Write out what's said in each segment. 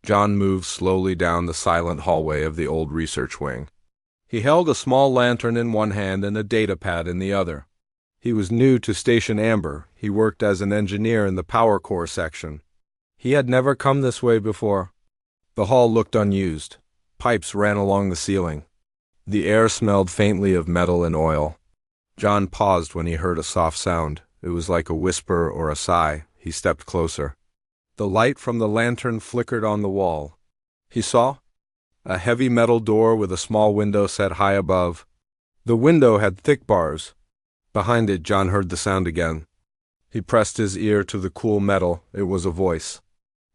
John moved slowly down the silent hallway of the old research wing. He held a small lantern in one hand and a datapad in the other. He was new to Station Amber. He worked as an engineer in the power core section. He had never come this way before. The hall looked unused. Pipes ran along the ceiling. The air smelled faintly of metal and oil. John paused when he heard a soft sound. It was like a whisper or a sigh. He stepped closer. The light from the lantern flickered on the wall. He saw a heavy metal door with a small window set high above. The window had thick bars. Behind it, John heard the sound again. He pressed his ear to the cool metal. It was a voice.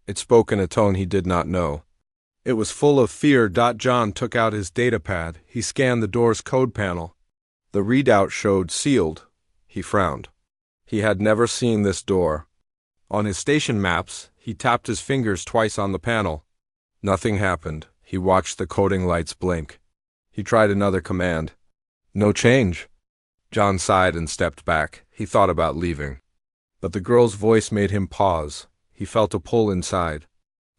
It spoke in a tone he did not know. It was full of fear. John took out his datapad. He scanned the door's code panel. The readout showed sealed. He frowned. He had never seen this door. On his station maps, he tapped his fingers twice on the panel. Nothing happened. He watched the coding lights blink. He tried another command. No change. John sighed and stepped back. He thought about leaving. But the girl's voice made him pause. He felt a pull inside.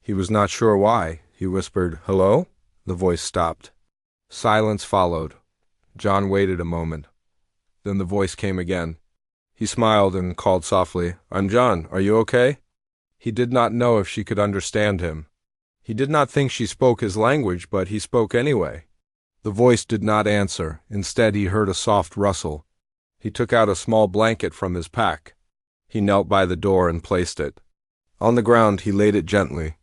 He was not sure why. He whispered, "Hello?" The voice stopped. Silence followed. John waited a moment. Then the voice came again. He smiled and called softly, "I'm John. Are you okay?" He did not know if she could understand him. He did not think she spoke his language, but he spoke anyway. The voice did not answer. Instead, he heard a soft rustle. He took out a small blanket from his pack. He knelt by the door and placed it. On the ground, he laid it gently.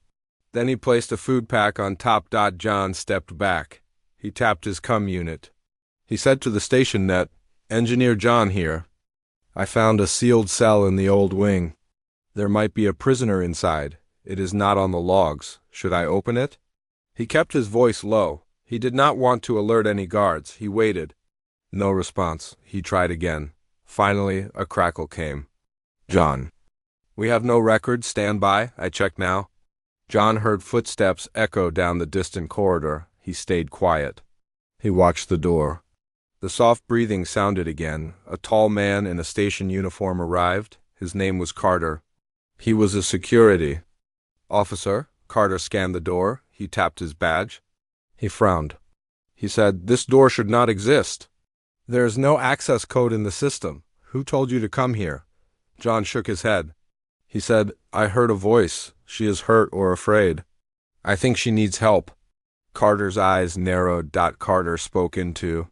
Then he placed a food pack on top. John stepped back. He tapped his comm unit. He said to the station net, "Engineer John here. I found a sealed cell in the old wing. There might be a prisoner inside. It is not on the logs. Should I open it?" He kept his voice low. He did not want to alert any guards. He waited. No response. He tried again. Finally, a crackle came. "John. We have no record. Stand by. I check now." John heard footsteps echo down the distant corridor. He stayed quiet. He watched the door. The soft breathing sounded again. A tall man in a station uniform arrived. His name was Carter. He was a security officer. Carter scanned the door. He tapped his badge. He frowned. He said, "This door should not exist. There is no access code in the system. Who told you to come here?" John shook his head. He said, "I heard a voice. She is hurt or afraid. I think she needs help." Carter's eyes narrowed. Carter spoke into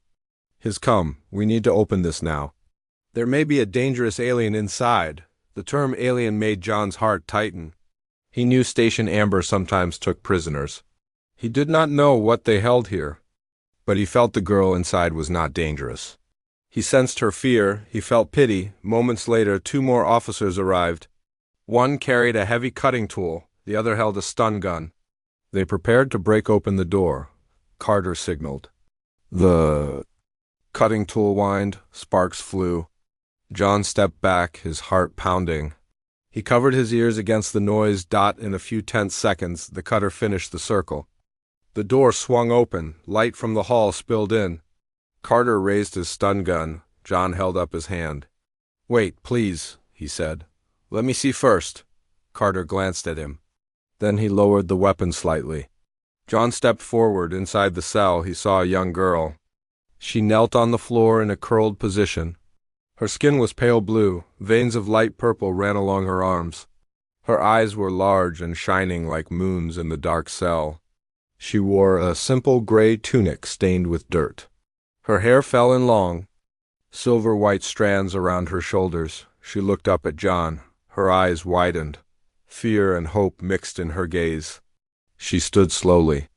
his "Come, we need to open this now. There may be a dangerous alien inside." The term alien made John's heart tighten. He knew Station Amber sometimes took prisoners. He did not know what they held here, but he felt the girl inside was not dangerous. He sensed her fear. He felt pity. Moments later, 2 more officers arrived. One carried a heavy cutting tool. The other held a stun gun. They prepared to break open the door. Carter signaled. The cutting tool whined. Sparks flew. John stepped back, his heart pounding. He covered his ears against the noise. In a few tense seconds, the cutter finished the circle. The door swung open. Light from the hall spilled in. Carter raised his stun gun. John held up his hand. "Wait, please," he said. "Let me see first." Carter glanced at him. Then he lowered the weapon slightly. John stepped forward. Inside the cell, he saw a young girl. She knelt on the floor in a curled position. Her skin was pale blue. Veins of light purple ran along her arms. Her eyes were large and shining like moons in the dark cell. She wore a simple gray tunic stained with dirt. Her hair fell in long, silver-white strands around her shoulders. She looked up at John. Her eyes widened. Fear and hope mixed in her gaze. She stood slowly.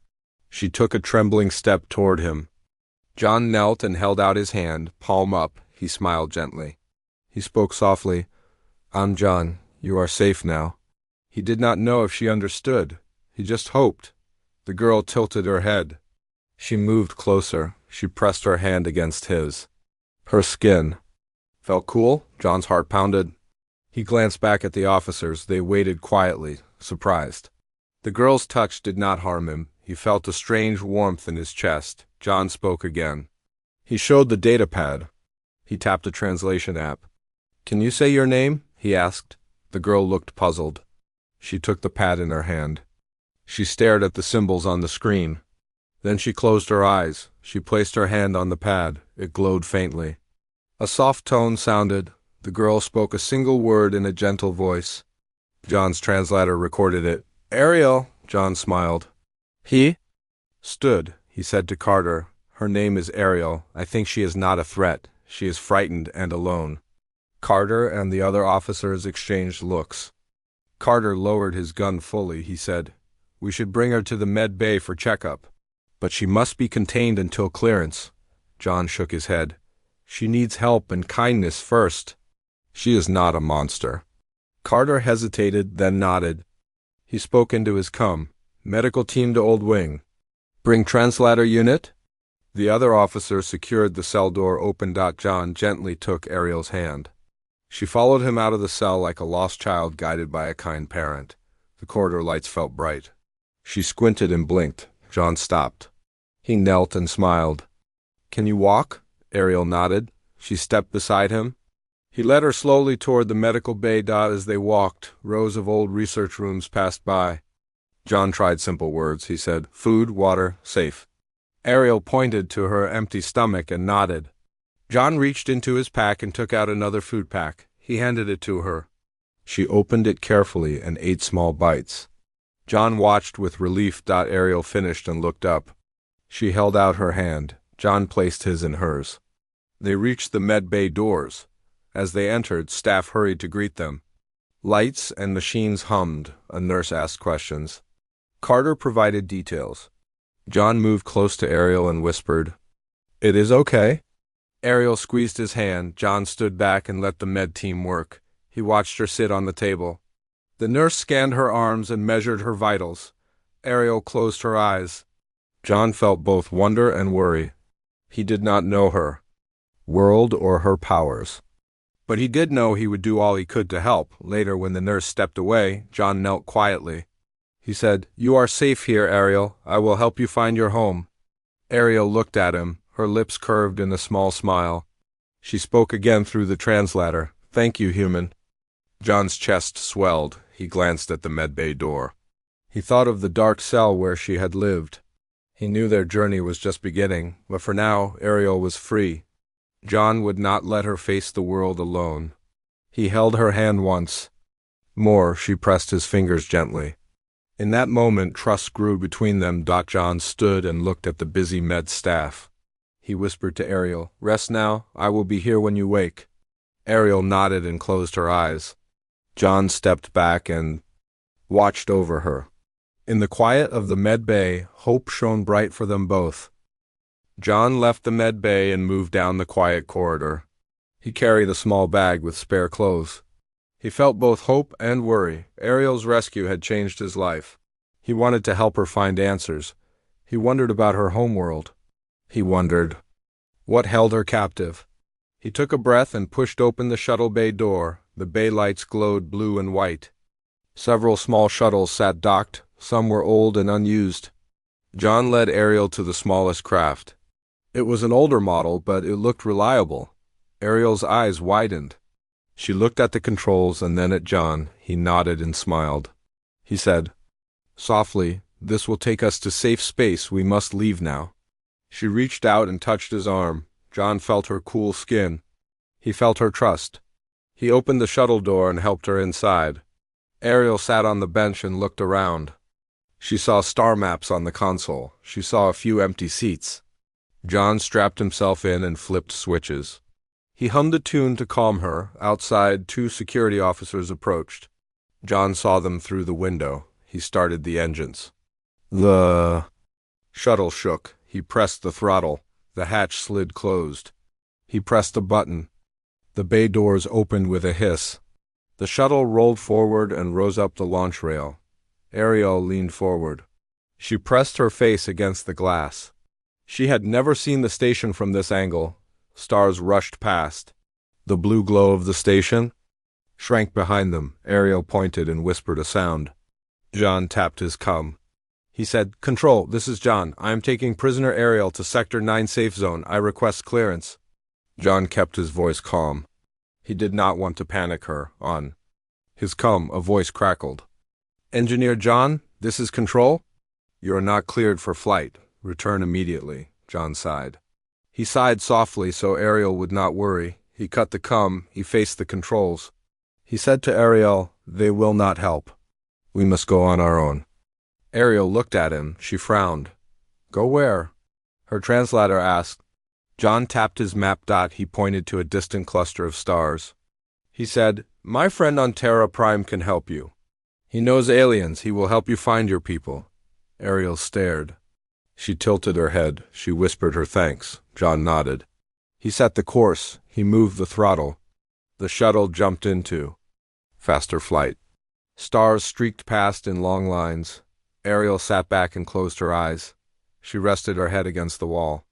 She took a trembling step toward him. John knelt and held out his hand, palm up. He smiled gently. He spoke softly, "I'm John. You are safe now." He did not know if she understood. He just hoped. The girl tilted her head. She moved closer. She pressed her hand against his. Her skin felt cool. John's heart pounded. He glanced back at the officers. They waited quietly, surprised. The girl's touch did not harm him. He felt a strange warmth in his chest. John spoke again. He showed the datapad. He tapped a translation app. "Can you say your name?" he asked. The girl looked puzzled. She took the pad in her hand. She stared at the symbols on the screen. Then she closed her eyes. She placed her hand on the pad. It glowed faintly. A soft tone sounded. The girl spoke a single word in a gentle voice. John's translator recorded it. "Ariel," John smiled. "He?" "Stood," he said to Carter. "Her name is Ariel. I think she is not a threat. She is frightened and alone." Carter and the other officers exchanged looks. Carter lowered his gun fully. He said, "We should bring her to the med bay for checkup. But she must be contained until clearance." John shook his head. "She needs help and kindness first. She is not a monster." Carter hesitated, then nodded. He spoke into his cum. "Medical team to Old Wing. Bring translator unit?" The other officer secured the cell door open. John gently took Ariel's hand. She followed him out of the cell like a lost child guided by a kind parent. The corridor lights felt bright. She squinted and blinked. John stopped. He knelt and smiled. "Can you walk?" Ariel nodded. She stepped beside him. He led her slowly toward the medical bay. As they walked, rows of old research rooms passed by. John tried simple words. He said, "Food, water, safe." Ariel pointed to her empty stomach and nodded. John reached into his pack and took out another food pack. He handed it to her. She opened it carefully and ate small bites. John watched with relief. Ariel finished and looked up. She held out her hand. John placed his in hers. They reached the med bay doors. As they entered, staff hurried to greet them. Lights and machines hummed. A nurse asked questions. Carter provided details. John moved close to Ariel and whispered, "It is okay." Ariel squeezed his hand. John stood back and let the med team work. He watched her sit on the table. The nurse scanned her arms and measured her vitals. Ariel closed her eyes. John felt both wonder and worry. He did not know her world or her powers. But he did know he would do all he could to help. Later, when the nurse stepped away, John knelt quietly. He said, "You are safe here, Ariel. I will help you find your home." Ariel looked at him, her lips curved in a small smile. She spoke again through the translator. "Thank you, human." John's chest swelled. He glanced at the medbay door. He thought of the dark cell where she had lived. He knew their journey was just beginning, but for now, Ariel was free. John would not let her face the world alone. He held her hand once. More, she pressed his fingers gently. In that moment, trust grew between them. John stood and looked at the busy med staff. He whispered to Ariel, "Rest now. I will be here when you wake." Ariel nodded and closed her eyes. John stepped back and watched over her. In the quiet of the med bay, hope shone bright for them both. John left the med bay and moved down the quiet corridor. He carried a small bag with spare clothes. He felt both hope and worry. Ariel's rescue had changed his life. He wanted to help her find answers. He wondered about her homeworld. He wondered what held her captive. He took a breath and pushed open the shuttle bay door. The bay lights glowed blue and white. Several small shuttles sat docked. Some were old and unused. John led Ariel to the smallest craft. It was an older model, but it looked reliable. Ariel's eyes widened. She looked at the controls and then at John. He nodded and smiled. He said, softly, "This will take us to safe space. We must leave now." She reached out and touched his arm. John felt her cool skin. He felt her trust. He opened the shuttle door and helped her inside. Ariel sat on the bench and looked around. She saw star maps on the console. She saw a few empty seats. John strapped himself in and flipped switches. He hummed a tune to calm her. Outside, 2 security officers approached. John saw them through the window. He started the engines. The shuttle shook. He pressed the throttle. The hatch slid closed. He pressed a button. The bay doors opened with a hiss. The shuttle rolled forward and rose up the launch rail. Ariel leaned forward. She pressed her face against the glass. She had never seen the station from this angle. Stars rushed past. The blue glow of the station shrank behind them. Ariel pointed and whispered a sound. John tapped his cum. He said, "Control, this is John. I am taking prisoner Ariel to Sector 9 safe zone. I request clearance." John kept his voice calm. He did not want to panic her. On his cum, a voice crackled. "Engineer John, This is Control? You are not cleared for flight. Return immediately, John sighed. He sighed softly so Ariel would not worry. He cut the he faced the controls. He said to Ariel, "They will not help. We must go on our own." Ariel looked at him. She frowned. "Go where?" her translator asked. John tapped his map. He pointed to a distant cluster of stars. He said, "My friend on Terra Prime can help you. He knows aliens. He will help you find your people." Ariel stared. She tilted her head. She whispered her thanks. John nodded. He set the course. He moved the throttle. The shuttle jumped into faster flight. Stars streaked past in long lines. Ariel sat back and closed her eyes. She rested her head against the wall.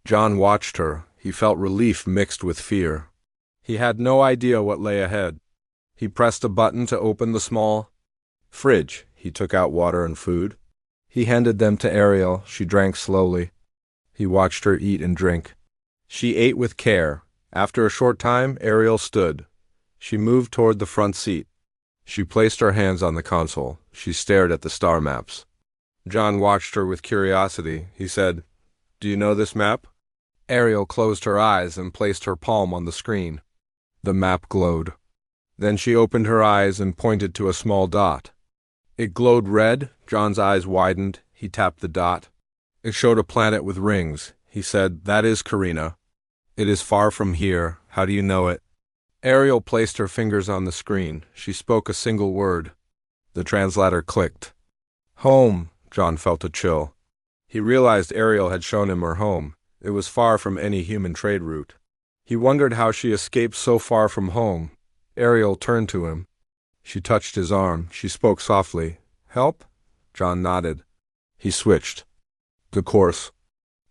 John watched her. He felt relief mixed with fear. He had no idea what lay ahead. He pressed a button to open the small fridge. He took out water and food. He handed them to Ariel. She drank slowly. He watched her eat and drink. She ate with care. After a short time, Ariel stood. She moved toward the front seat. She placed her hands on the console. She stared at the star maps. John watched her with curiosity. He said, "Do you know this map?" Ariel closed her eyes and placed her palm on the screen. The map glowed. Then she opened her eyes and pointed to a small dot. It glowed red. John's eyes widened. He tapped the dot. It showed a planet with rings. He said, "That is Carina. It is far from here. How do you know it?" Ariel placed her fingers on the screen. She spoke a single word. The translator clicked. "Home." John felt a chill. He realized Ariel had shown him her home. It was far from any human trade route. He wondered how she escaped so far from home. Ariel turned to him. She touched his arm. She spoke softly. "Help?" John nodded. He switched the course.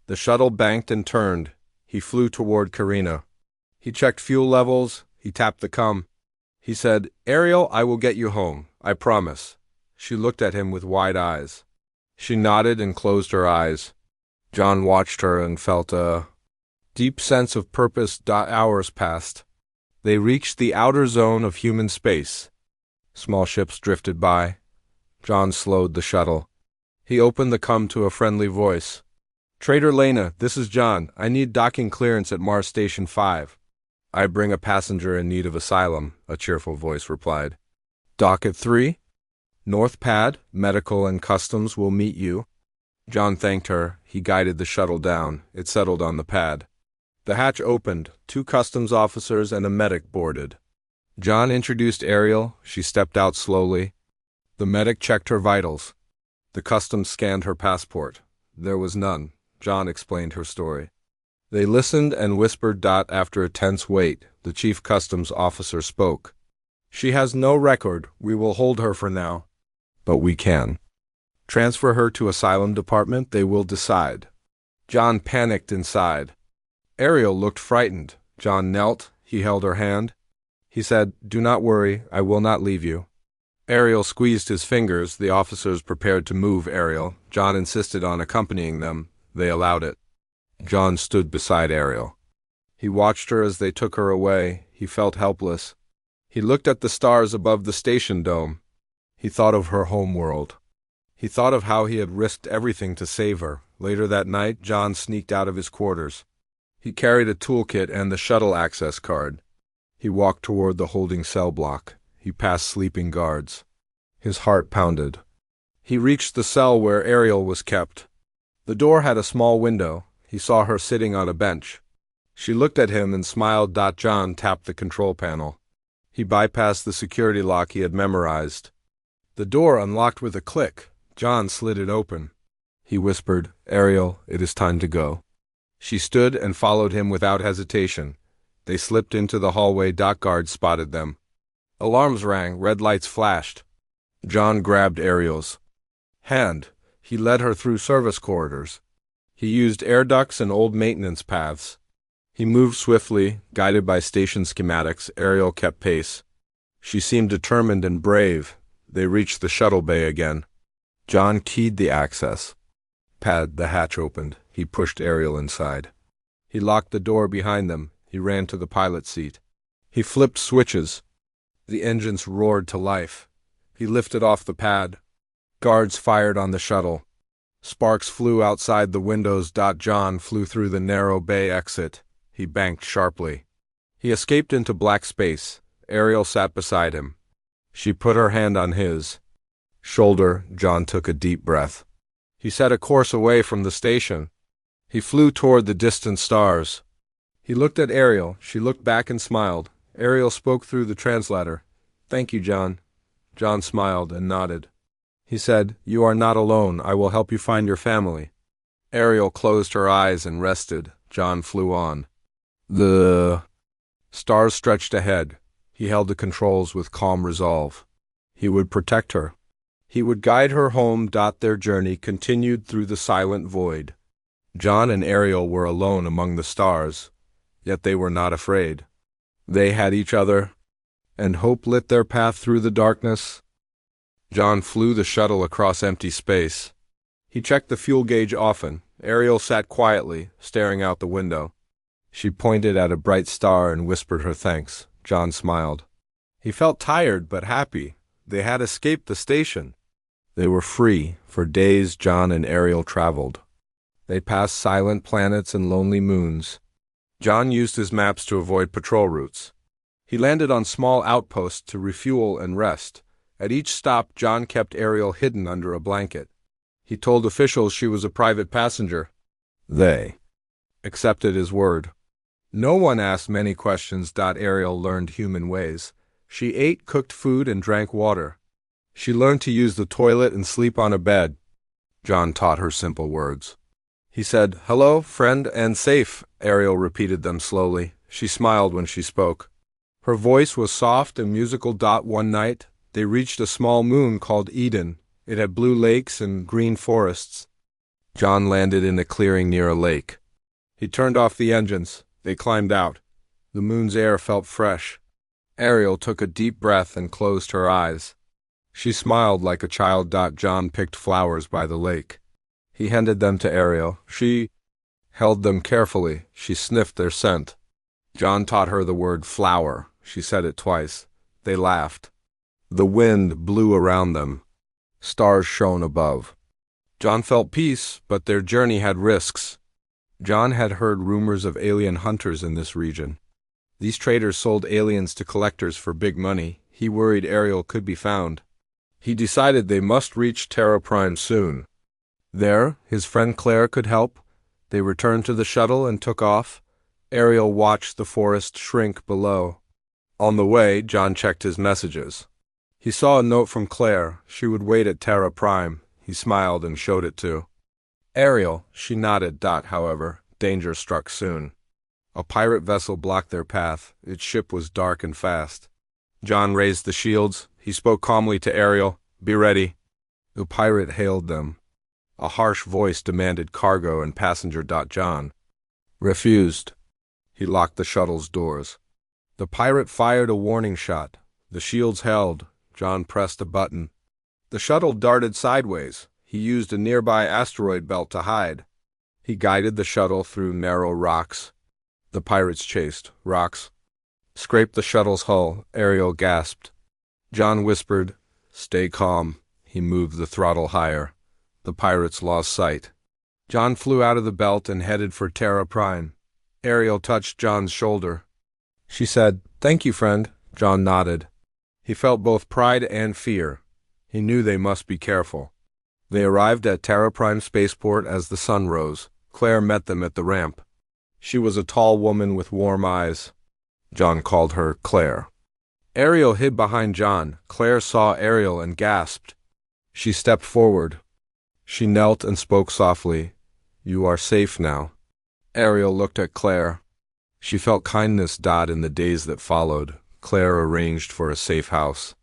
The shuttle banked and turned. He flew toward Carina. He checked fuel levels. He tapped the He said, "Ariel, I will get you home. I promise." She looked at him with wide eyes. She nodded and closed her eyes. John watched her and felt a deep sense of purpose. Hours passed. They reached the outer zone of human space. Small ships drifted by. John slowed the shuttle. He opened the to a friendly voice. "Trader Lena, this is John. I need docking clearance at Mars Station 5. "I bring a passenger in need of asylum," a cheerful voice replied. "Dock at 3? North Pad, Medical and Customs will meet you." John thanked her. He guided the shuttle down. It settled on the pad. The hatch opened. 2 customs officers and a medic boarded. John introduced Ariel. She stepped out slowly. The medic checked her vitals. The customs scanned her passport. There was none. John explained her story. They listened and whispered. After a tense wait, the chief customs officer spoke. "She has no record. We will hold her for now. But we can transfer her to asylum department. They will decide." John panicked inside. Ariel looked frightened. John knelt. He held her hand. He said, "Do not worry. I will not leave you." Ariel squeezed his fingers. The officers prepared to move Ariel. John insisted on accompanying them. They allowed it. John stood beside Ariel. He watched her as they took her away. He felt helpless. He looked at the stars above the station dome. He thought of her home world. He thought of how he had risked everything to save her. Later that night, John sneaked out of his quarters. He carried a toolkit and the shuttle access card. He walked toward the holding cell block. He passed sleeping guards. His heart pounded. He reached the cell where Ariel was kept. The door had a small window. He saw her sitting on a bench. She looked at him and smiled. John tapped the control panel. He bypassed the security lock he had memorized. The door unlocked with a click. John slid it open. He whispered, "Ariel, it is time to go." She stood and followed him without hesitation. They slipped into the hallway. Guards spotted them. Alarms rang. Red lights flashed. John grabbed Ariel's hand. He led her through service corridors. He used air ducts and old maintenance paths. He moved swiftly, guided by station schematics. Ariel kept pace. She seemed determined and brave. They reached the shuttle bay again. John keyed the access pad. The hatch opened. He pushed Ariel inside. He locked the door behind them. He ran to the pilot's seat. He flipped switches. The engines roared to life. He lifted off the pad. Guards fired on the shuttle. Sparks flew outside the windows. John flew through the narrow bay exit. He banked sharply. He escaped into black space. Ariel sat beside him. She put her hand on his shoulder. John took a deep breath. He set a course away from the station. He flew toward the distant stars. He looked at Ariel. She looked back and smiled. Ariel spoke through the translator. "Thank you, John." John smiled and nodded. He said, "You are not alone. I will help you find your family." Ariel closed her eyes and rested. John flew on. The stars stretched ahead. He held the controls with calm resolve. He would protect her. He would guide her home. Their journey continued through the silent void. John and Ariel were alone among the stars, yet they were not afraid. They had each other, and hope lit their path through the darkness. John flew the shuttle across empty space. He checked the fuel gauge often. Ariel sat quietly, staring out the window. She pointed at a bright star and whispered her thanks. John smiled. He felt tired but happy. They had escaped the station. They were free. For days John and Ariel traveled. They passed silent planets and lonely moons. John used his maps to avoid patrol routes. He landed on small outposts to refuel and rest. At each stop, John kept Ariel hidden under a blanket. He told officials she was a private passenger. They accepted his word. No one asked many questions. Ariel learned human ways. She ate cooked food and drank water. She learned to use the toilet and sleep on a bed. John taught her simple words. He said, "Hello, friend, and safe." Ariel repeated them slowly. She smiled when she spoke. Her voice was soft and musical. One night, they reached a small moon called Eden. It had blue lakes and green forests. John landed in a clearing near a lake. He turned off the engines. They climbed out. The moon's air felt fresh. Ariel took a deep breath and closed her eyes. She smiled like a child. John picked flowers by the lake. He handed them to Ariel. She held them carefully. She sniffed their scent. John taught her the word flower. She said it twice. They laughed. The wind blew around them. Stars shone above. John felt peace, but their journey had risks. John had heard rumors of alien hunters in this region. These traders sold aliens to collectors for big money. He worried Ariel could be found. He decided they must reach Terra Prime soon. There, his friend Claire could help. They returned to the shuttle and took off. Ariel watched the forest shrink below. On the way, John checked his messages. He saw a note from Claire. She would wait at Terra Prime. He smiled and showed it to Ariel. She nodded. However, danger struck soon. A pirate vessel blocked their path. Its ship was dark and fast. John raised the shields. He spoke calmly to Ariel. "Be ready." The pirate hailed them. A harsh voice demanded cargo and passenger. John refused. He locked the shuttle's doors. The pirate fired a warning shot. The shields held. John pressed a button. The shuttle darted sideways. He used a nearby asteroid belt to hide. He guided the shuttle through narrow rocks. The pirates chased. Rocks scraped the shuttle's hull. Ariel gasped. John whispered, "Stay calm." He moved the throttle higher. The pirates lost sight. John flew out of the belt and headed for Terra Prime. Ariel touched John's shoulder. She said, "Thank you, friend." John nodded. He felt both pride and fear. He knew they must be careful. They arrived at Terra Prime spaceport as the sun rose. Claire met them at the ramp. She was a tall woman with warm eyes. John called her Claire. Ariel hid behind John. Claire saw Ariel and gasped. She stepped forward. She knelt and spoke softly. "You are safe now." Ariel looked at Claire. She felt kindness. In the days that followed, Claire arranged for a safe house.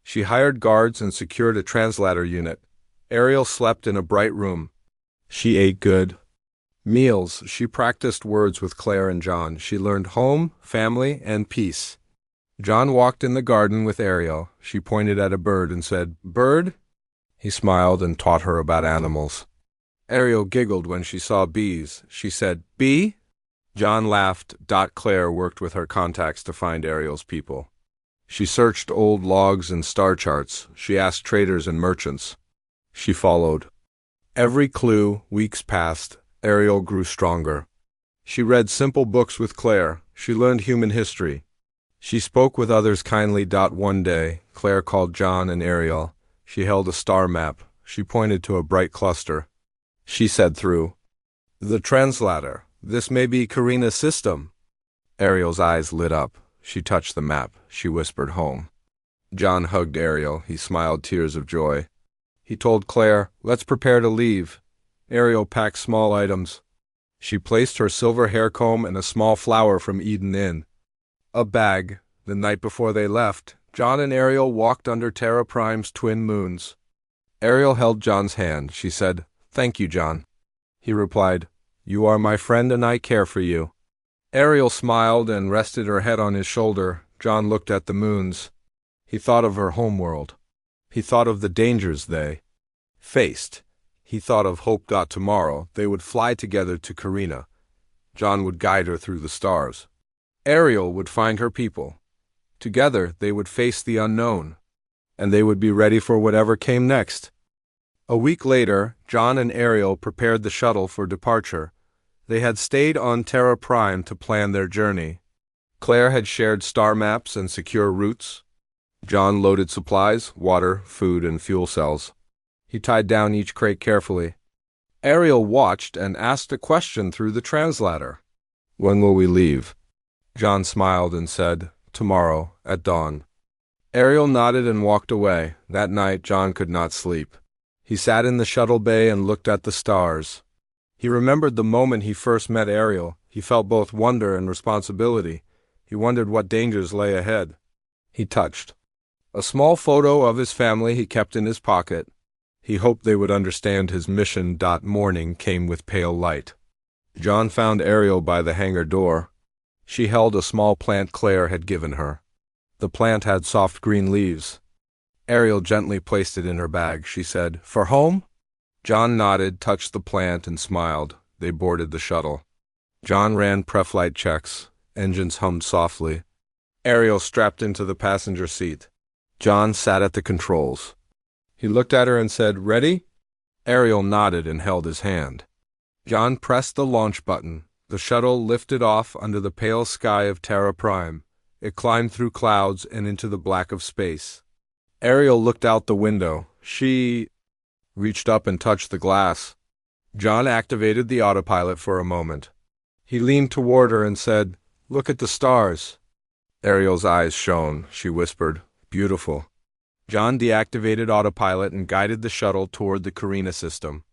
She hired guards and secured a translator unit. Ariel slept in a bright room. She ate good meals. She practiced words with Claire and John. She learned home, family, and peace. John walked in the garden with Ariel. She pointed at a bird and said, "Bird?" He smiled and taught her about animals. Ariel giggled when she saw bees. She said, "Bee?" John laughed. Claire worked with her contacts to find Ariel's people. She searched old logs and star charts. She asked traders and merchants. She followed. Every clue, weeks passed, Ariel grew stronger. She read simple books with Claire. She learned human history. She spoke with others kindly. One day, Claire called John and Ariel. She held a star map. She pointed to a bright cluster. She said through the translator, "This may be Karina's system." Ariel's eyes lit up. She touched the map. She whispered, "Home." John hugged Ariel. He smiled tears of joy. He told Claire, "Let's prepare to leave." Ariel packed small items. She placed her silver hair comb and a small flower from Eden in a bag. The night before they left, John and Ariel walked under Terra Prime's twin moons. Ariel held John's hand. She said, "Thank you, John." He replied, "You are my friend and I care for you." Ariel smiled and rested her head on his shoulder. John looked at the moons. He thought of her homeworld. He thought of the dangers they faced. He thought of hope. Tomorrow they would fly together to Karina. John would guide her through the stars. Ariel would find her people. Together they would face the unknown, and they would be ready for whatever came next. A week later, John and Ariel prepared the shuttle for departure. They had stayed on Terra Prime to plan their journey. Claire had shared star maps and secure routes. John loaded supplies, water, food, and fuel cells. He tied down each crate carefully. Ariel watched and asked a question through the translator. "When will we leave?" John smiled and said, "Tomorrow, at dawn." Ariel nodded and walked away. That night, John could not sleep. He sat in the shuttle bay and looked at the stars. He remembered the moment he first met Ariel. He felt both wonder and responsibility. He wondered what dangers lay ahead. He touched a small photo of his family he kept in his pocket. He hoped they would understand his mission. Morning came with pale light. John found Ariel by the hangar door. She held a small plant Claire had given her. The plant had soft green leaves. Ariel gently placed it in her bag. She said, "For home?" John nodded, touched the plant, and smiled. They boarded the shuttle. John ran pre-flight checks. Engines hummed softly. Ariel strapped into the passenger seat. John sat at the controls. He looked at her and said, "Ready?" Ariel nodded and held his hand. John pressed the launch button. The shuttle lifted off under the pale sky of Terra Prime. It climbed through clouds and into the black of space. Ariel looked out the window. She reached up and touched the glass. John activated the autopilot for a moment. He leaned toward her and said, "Look at the stars." Ariel's eyes shone. She whispered, "Beautiful." John deactivated autopilot and guided the shuttle toward the Karina system.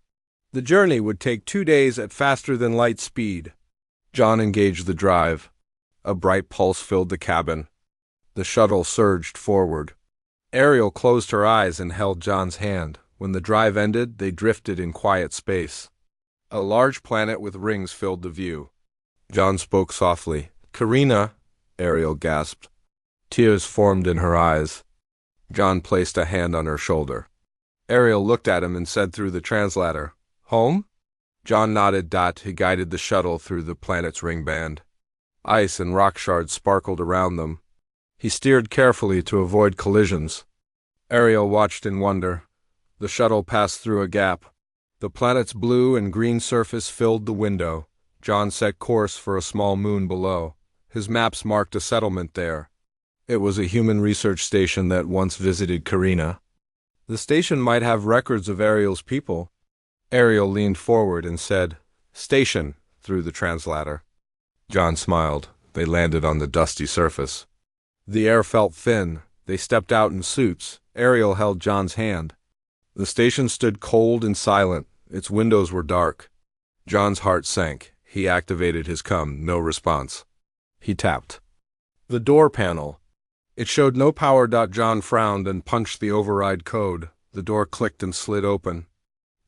The journey would take 2 days at faster-than-light speed. John engaged the drive. A bright pulse filled the cabin. The shuttle surged forward. Ariel closed her eyes and held John's hand. When the drive ended, they drifted in quiet space. A large planet with rings filled the view. John spoke softly. "Karina," Ariel gasped. Tears formed in her eyes. John placed a hand on her shoulder. Ariel looked at him and said through the translator, "Home?" John nodded. He guided the shuttle through the planet's ring band. Ice and rock shards sparkled around them. He steered carefully to avoid collisions. Ariel watched in wonder. The shuttle passed through a gap. The planet's blue and green surface filled the window. John set course for a small moon below. His maps marked a settlement there. It was a human research station that once visited Karina. The station might have records of Ariel's people. Ariel leaned forward and said, "Station," through the translator. John smiled. They landed on the dusty surface. The air felt thin. They stepped out in suits. Ariel held John's hand. The station stood cold and silent. Its windows were dark. John's heart sank. He activated his COM. No response. He tapped the door panel. It showed no power. John frowned and punched the override code. The door clicked and slid open.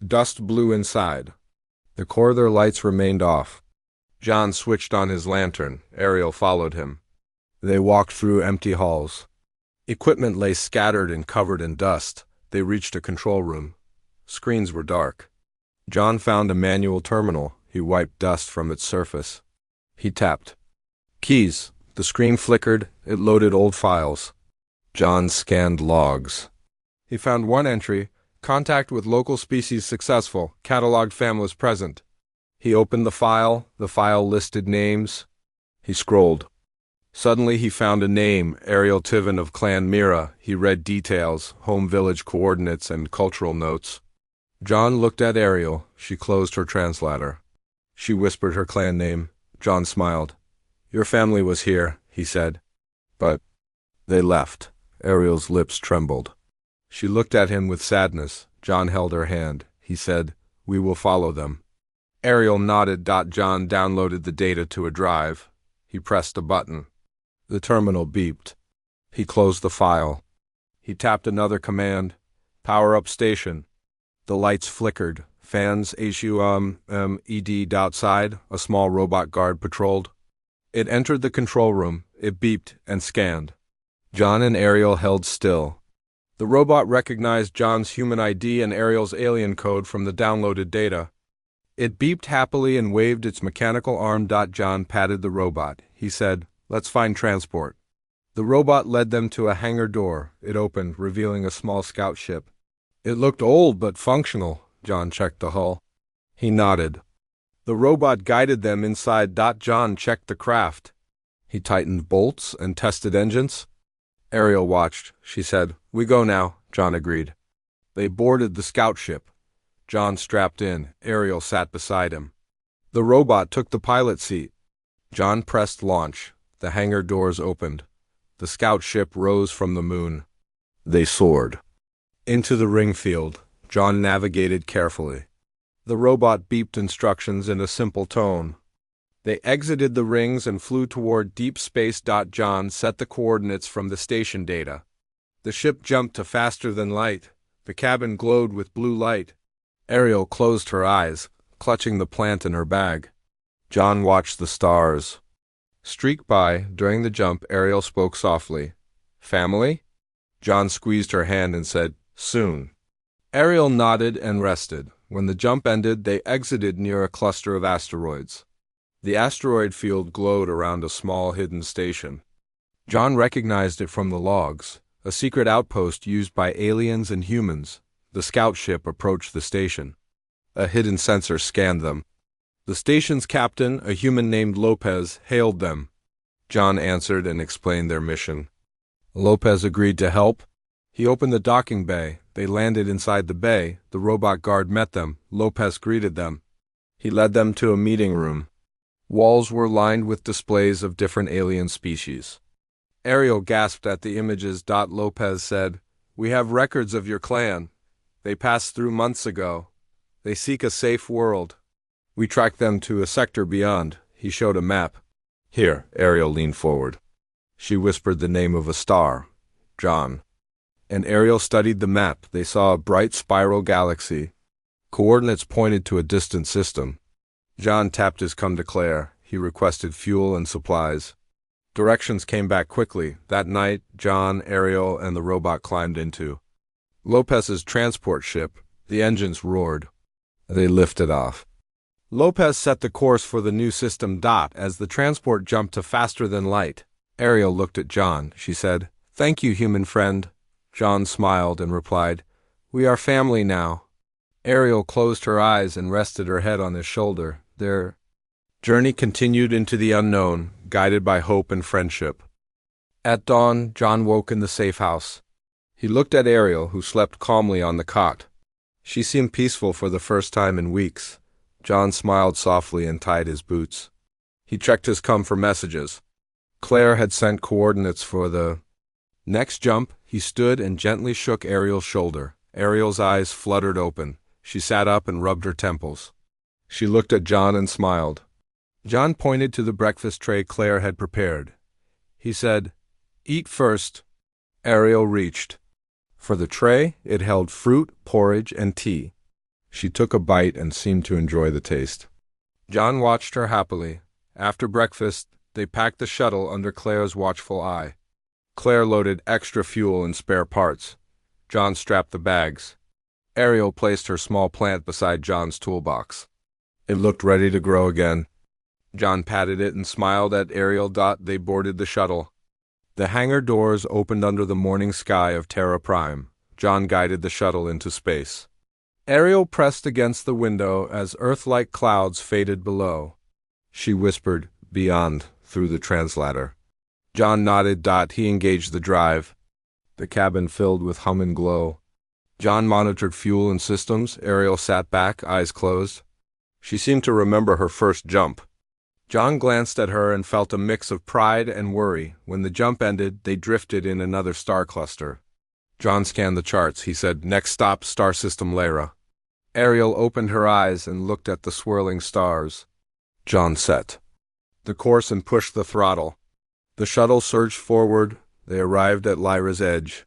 Dust blew inside. The corridor lights remained off. John switched on his lantern. Ariel followed him. They walked through empty halls. Equipment lay scattered and covered in dust. They reached a control room. Screens were dark. John found a manual terminal. He wiped dust from its surface. He tapped. Keys. The screen flickered. It loaded old files. John scanned logs. He found one entry, Contact with local species successful. Cataloged families present. He opened the file. The file listed names. He scrolled. Suddenly he found a name, Ariel Tiven of Clan Mira. He read details, home village coordinates, and cultural notes. John looked at Ariel. She closed her translator. She whispered her clan name. John smiled. Your family was here, he said. But they left. Ariel's lips trembled. She looked at him with sadness. John held her hand. He said, We will follow them. Ariel nodded. John downloaded the data to a drive. He pressed a button. The terminal beeped. He closed the file. He tapped another command. Power up station. The lights flickered. Fans HUED outside. A small robot guard patrolled. It entered the control room. It beeped and scanned. John and Ariel held still. The robot recognized John's human ID and Ariel's alien code from the downloaded data. It beeped happily and waved its mechanical arm. John patted the robot. He said, Let's find transport. The robot led them to a hangar door. It opened, revealing a small scout ship. It looked old but functional. John checked the hull. He nodded. The robot guided them inside. John checked the craft. He tightened bolts and tested engines. Ariel watched. She said, We go now. John agreed. They boarded the scout ship. John strapped in. Ariel sat beside him. The robot took the pilot seat. John pressed launch. The hangar doors opened. The scout ship rose from the moon. They soared. Into the ring field. John navigated carefully. The robot beeped instructions in a simple tone. They exited the rings and flew toward deep space. John set the coordinates from the station data. The ship jumped to faster than light. The cabin glowed with blue light. Ariel closed her eyes, clutching the plant in her bag. John watched the stars streak by. During the jump, Ariel spoke softly. Family? John squeezed her hand and said, Soon. Ariel nodded and rested. When the jump ended, they exited near a cluster of asteroids. The asteroid field glowed around a small hidden station. John recognized it from the logs, a secret outpost used by aliens and humans. The scout ship approached the station. A hidden sensor scanned them. The station's captain, a human named Lopez, hailed them. John answered and explained their mission. Lopez agreed to help. He opened the docking bay. They landed inside the bay. The robot guard met them. Lopez greeted them. He led them to a meeting room. Walls were lined with displays of different alien species. Ariel gasped at the images. Lopez said, We have records of your clan. They passed through months ago. They seek a safe world. We tracked them to a sector beyond. He showed a map. Here, Ariel leaned forward. She whispered the name of a star, John. And Ariel studied the map. They saw a bright spiral galaxy. Coordinates pointed to a distant system. John tapped his come to Claire. He requested fuel and supplies. Directions came back quickly. That night, John, Ariel, and the robot climbed into Lopez's transport ship. The engines roared. They lifted off. Lopez set the course for the new system. As the transport jumped to faster than light, Ariel looked at John. She said, Thank you, human friend. John smiled and replied, We are family now. Ariel closed her eyes and rested her head on his shoulder. Their journey continued into the unknown, guided by hope and friendship. At dawn, John woke in the safe house. He looked at Ariel, who slept calmly on the cot. She seemed peaceful for the first time in weeks. John smiled softly and tied his boots. He checked his com for messages. Claire had sent coordinates for the next jump. He stood and gently shook Ariel's shoulder. Ariel's eyes fluttered open. She sat up and rubbed her temples. She looked at John and smiled. John pointed to the breakfast tray Claire had prepared. He said, Eat first. Ariel reached for the tray. It held fruit, porridge, and tea. She took a bite and seemed to enjoy the taste. John watched her happily. After breakfast, they packed the shuttle under Claire's watchful eye. Claire loaded extra fuel and spare parts. John strapped the bags. Ariel placed her small plant beside John's toolbox. It looked ready to grow again. John patted it and smiled at Ariel. They boarded the shuttle. The hangar doors opened under the morning sky of Terra Prime. John guided the shuttle into space. Ariel pressed against the window as Earth-like clouds faded below. She whispered, "Beyond," through the translator. John nodded. He engaged the drive. The cabin filled with hum and glow. John monitored fuel and systems. Ariel sat back, eyes closed. She seemed to remember her first jump. John glanced at her and felt a mix of pride and worry. When the jump ended, they drifted in another star cluster. John scanned the charts. He said, "Next stop, star system Lyra." Ariel opened her eyes and looked at the swirling stars. John set the course and pushed the throttle. The shuttle surged forward. They arrived at Lyra's edge.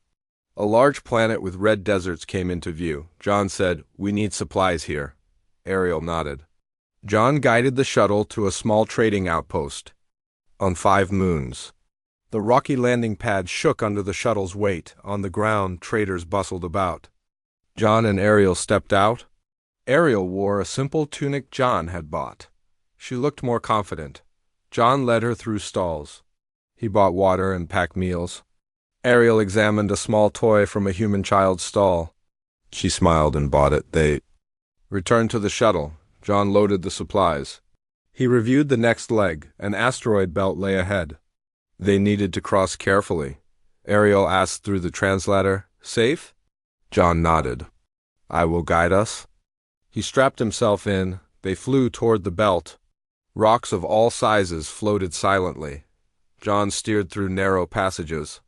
A large planet with red deserts came into view. John said, "We need supplies here." Ariel nodded. John guided the shuttle to a small trading outpost on 5 moons. The rocky landing pad shook under the shuttle's weight. On the ground, traders bustled about. John and Ariel stepped out. Ariel wore a simple tunic John had bought. She looked more confident. John led her through stalls. He bought water and packed meals. Ariel examined a small toy from a human child's stall. She smiled and bought it. They returned to the shuttle. John loaded the supplies. He reviewed the next leg. An asteroid belt lay ahead. They needed to cross carefully. Ariel asked through the translator, "Safe?" John nodded. "I will guide us." He strapped himself in. They flew toward the belt. Rocks of all sizes floated silently. John steered through narrow passages.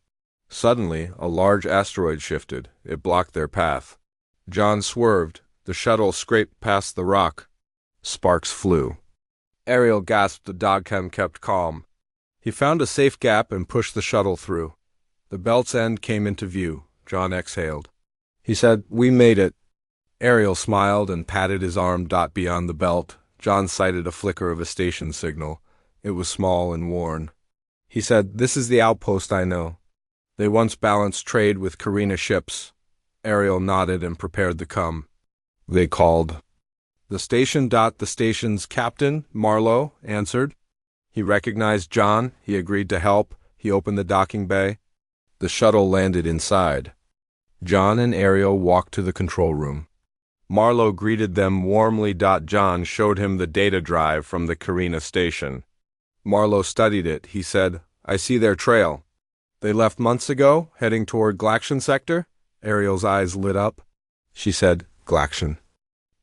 Suddenly, a large asteroid shifted. It blocked their path. John swerved. The shuttle scraped past the rock. Sparks flew. Ariel gasped. The dogcam kept calm. He found a safe gap and pushed the shuttle through. The belt's end came into view. John exhaled. He said, "We made it." Ariel smiled and patted his arm. Beyond the belt, John sighted a flicker of a station signal. It was small and worn. He said, "This is the outpost I know. They once balanced trade with Carina ships." Ariel nodded and prepared to come. They called. The station. The station's captain, Marlowe, answered. He recognized John. He agreed to help. He opened the docking bay. The shuttle landed inside. John and Ariel walked to the control room. Marlowe greeted them warmly. John showed him the data drive from the Carina station. Marlowe studied it. He said, "I see their trail. They left months ago, heading toward Glaction sector?" Ariel's eyes lit up. She said, "Glaction."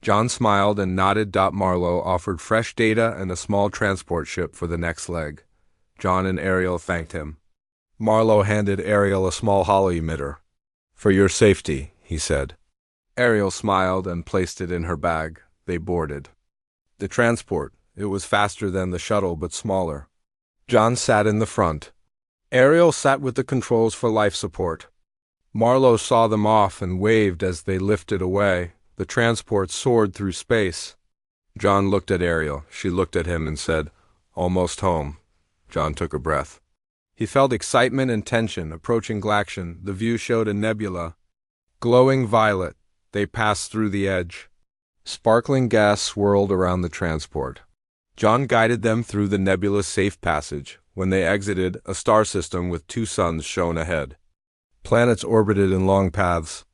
John smiled and nodded. Marlowe offered fresh data and a small transport ship for the next leg. John and Ariel thanked him. Marlowe handed Ariel a small hollow emitter. "For your safety," he said. Ariel smiled and placed it in her bag. They boarded. The transport. It was faster than the shuttle but smaller. John sat in the front. Ariel sat with the controls for life support. Marlowe saw them off and waved as they lifted away. The transport soared through space. John looked at Ariel. She looked at him and said, "Almost home." John took a breath. He felt excitement and tension. Approaching Glaction, the view showed a nebula. Glowing violet, they passed through the edge. Sparkling gas swirled around the transport. John guided them through the nebula's safe passage. When they exited, a star system with 2 suns shone ahead. Planets orbited in long paths.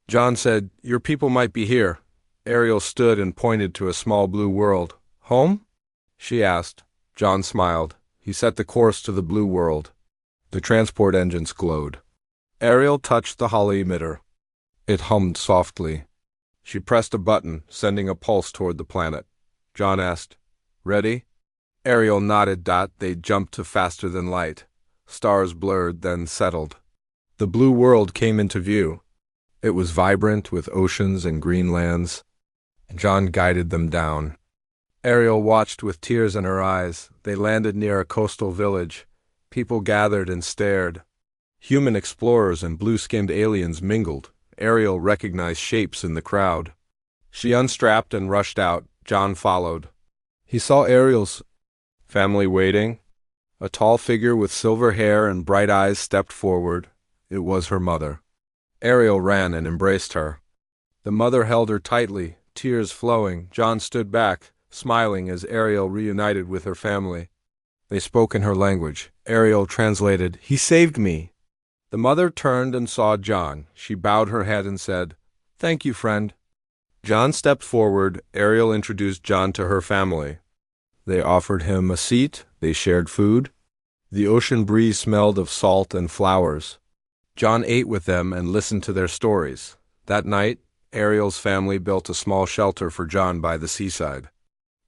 John said, "Your people might be here." Ariel stood and pointed to a small blue world. "Home?" she asked. John smiled. He set the course to the blue world. The transport engines glowed. Ariel touched the hollow emitter. It hummed softly. She pressed a button, sending a pulse toward the planet. John asked, "Ready?" Ariel nodded. They jumped to faster than light. Stars blurred, then settled. The blue world came into view. It was vibrant with oceans and green lands. John guided them down. Ariel watched with tears in her eyes. They landed near a coastal village. People gathered and stared. Human explorers and blue-skinned aliens mingled. Ariel recognized shapes in the crowd. She unstrapped and rushed out. John followed. He saw Ariel's family waiting. A tall figure with silver hair and bright eyes stepped forward. It was her mother. Ariel ran and embraced her. The mother held her tightly, tears flowing. John stood back, smiling as Ariel reunited with her family. They spoke in her language. Ariel translated, "He saved me." The mother turned and saw John. She bowed her head and said, "Thank you, friend." John stepped forward. Ariel introduced John to her family. They offered him a seat. They shared food. The ocean breeze smelled of salt and flowers. John ate with them and listened to their stories. That night, Ariel's family built a small shelter for John by the seaside.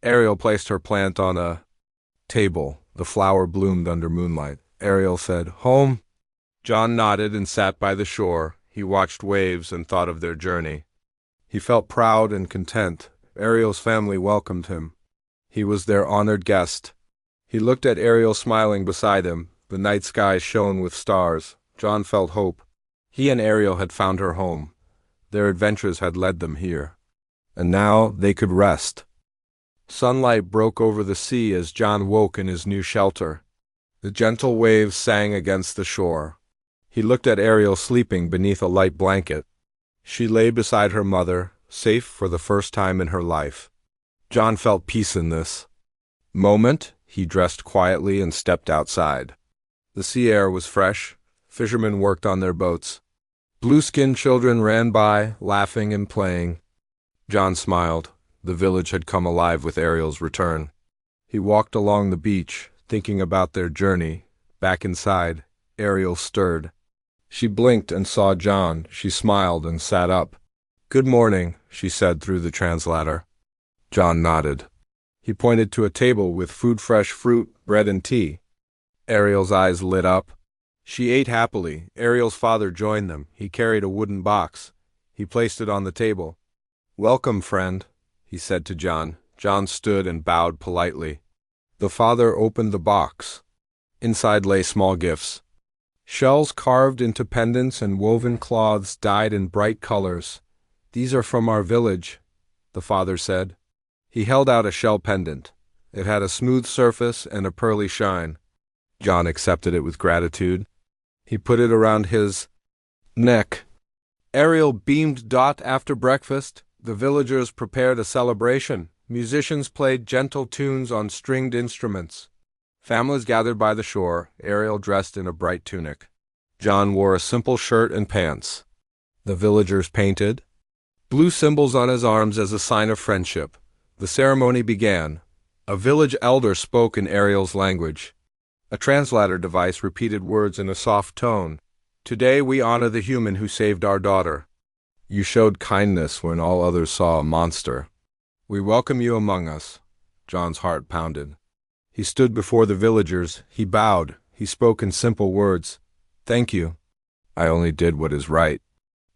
Ariel placed her plant on a table. The flower bloomed under moonlight. Ariel said, "Home." John nodded and sat by the shore. He watched waves and thought of their journey. He felt proud and content. Ariel's family welcomed him. He was their honored guest. He looked at Ariel smiling beside him. The night sky shone with stars. John felt hope. He and Ariel had found her home. Their adventures had led them here. And now they could rest. Sunlight broke over the sea as John woke in his new shelter. The gentle waves sang against the shore. He looked at Ariel sleeping beneath a light blanket. She lay beside her mother, safe for the first time in her life. John felt peace in this moment. He dressed quietly and stepped outside. The sea air was fresh. Fishermen worked on their boats. Blue-skinned children ran by, laughing and playing. John smiled. The village had come alive with Ariel's return. He walked along the beach, thinking about their journey. Back inside, Ariel stirred. She blinked and saw John. She smiled and sat up. "Good morning," she said through the translator. John nodded. He pointed to a table with fresh fruit, bread and tea. Ariel's eyes lit up. She ate happily. Ariel's father joined them. He carried a wooden box. He placed it on the table. "Welcome, friend," he said to John. John stood and bowed politely. The father opened the box. Inside lay small gifts. Shells carved into pendants and woven cloths dyed in bright colors. "These are from our village," the father said. He held out a shell pendant. It had a smooth surface and a pearly shine. John accepted it with gratitude. He put it around his neck. Ariel beamed. After breakfast, the villagers prepared a celebration. Musicians played gentle tunes on stringed instruments. Families gathered by the shore. Ariel dressed in a bright tunic. John wore a simple shirt and pants. The villagers painted blue symbols on his arms as a sign of friendship. The ceremony began. A village elder spoke in Ariel's language. A translator device repeated words in a soft tone. "Today we honor the human who saved our daughter. You showed kindness when all others saw a monster. We welcome you among us." John's heart pounded. He stood before the villagers. He bowed. He spoke in simple words. "Thank you. I only did what is right."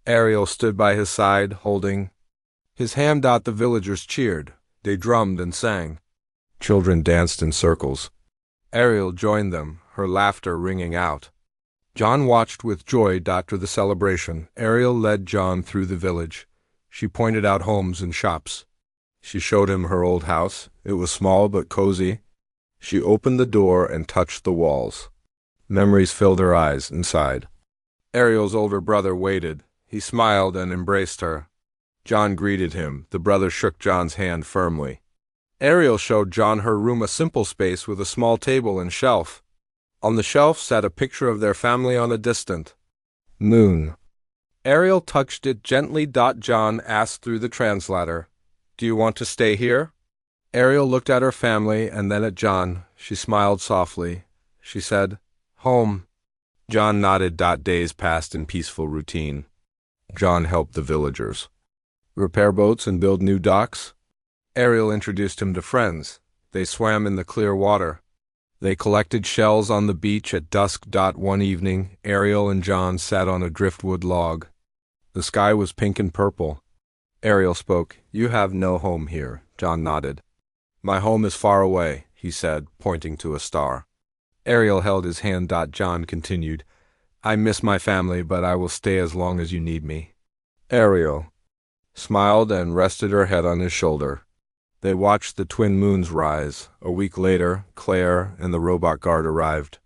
Ariel stood by his side, holding his hand. The villagers cheered. They drummed and sang. Children danced in circles. Ariel joined them, her laughter ringing out. John watched with joy. After the celebration, Ariel led John through the village. She pointed out homes and shops. She showed him her old house. It was small but cozy. She opened the door and touched the walls. Memories filled her eyes inside. Ariel's older brother waited. He smiled and embraced her. John greeted him. The brother shook John's hand firmly. Ariel showed John her room, a simple space with a small table and shelf. On the shelf sat a picture of their family on a distant moon. Ariel touched it gently. John asked through the translator, "Do you want to stay here?" Ariel looked at her family and then at John. She smiled softly. She said, "Home." John nodded. Days passed in peaceful routine. John helped the villagers repair boats and build new docks. Ariel introduced him to friends. They swam in the clear water. They collected shells on the beach at dusk. One evening, Ariel and John sat on a driftwood log. The sky was pink and purple. Ariel spoke. "You have no home here." John nodded. "My home is far away," he said, pointing to a star. Ariel held his hand. John continued, "I miss my family, but I will stay as long as you need me." Ariel smiled and rested her head on his shoulder. They watched the twin moons rise. A week later, Claire and the robot guard arrived.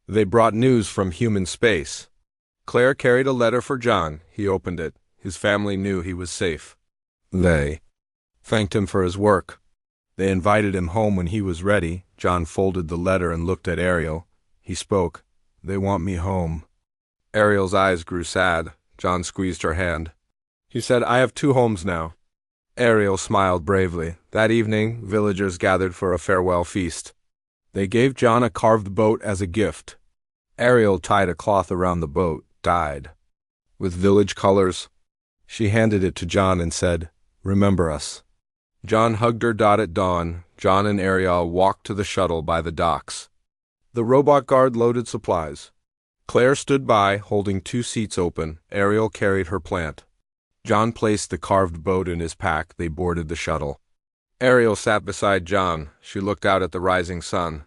They brought news from human space. Claire carried a letter for John. He opened it. His family knew he was safe. They thanked him for his work. They invited him home when he was ready. John folded the letter and looked at Ariel. He spoke. "They want me home." Ariel's eyes grew sad. John squeezed her hand. He said, I have 2 homes now. Ariel smiled bravely. That evening, villagers gathered for a farewell feast. They gave John a carved boat as a gift. Ariel tied a cloth around the boat, dyed with village colors. She handed it to John and said, Remember us. John hugged her. At dawn, John and Ariel walked to the shuttle by the docks. The robot guard loaded supplies. Claire stood by, holding 2 seats open. Ariel carried her plant. John placed the carved boat in his pack. They boarded the shuttle. Ariel sat beside John. She looked out at the rising sun.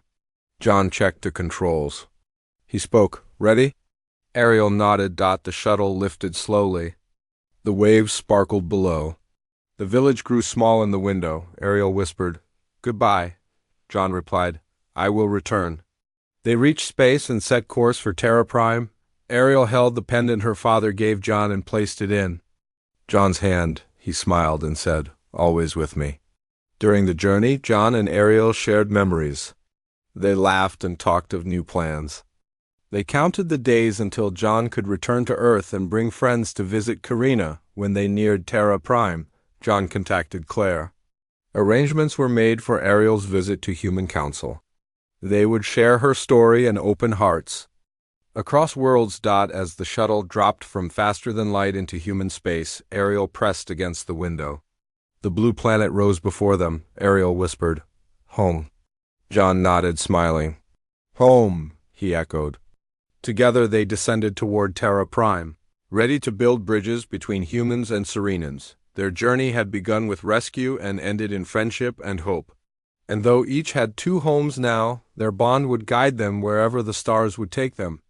John checked the controls. He spoke, Ready? Ariel nodded. The shuttle lifted slowly. The waves sparkled below. The village grew small in the window. Ariel whispered, Goodbye. John replied, I will return. They reached space and set course for Terra Prime. Ariel held the pendant her father gave John and placed it in John's hand. He smiled and said, Always with me. During the journey, John and Ariel shared memories. They laughed and talked of new plans. They counted the days until John could return to Earth and bring friends to visit Karina. When they neared Terra Prime, John contacted Claire. Arrangements were made for Ariel's visit to Human Council. They would share her story and open hearts. Across worlds. As the shuttle dropped from faster-than-light into human space, Ariel pressed against the window. The blue planet rose before them. Ariel whispered, Home. John nodded, smiling. Home, he echoed. Together they descended toward Terra Prime, ready to build bridges between humans and Serenans. Their journey had begun with rescue and ended in friendship and hope. And though each had 2 homes now, their bond would guide them wherever the stars would take them.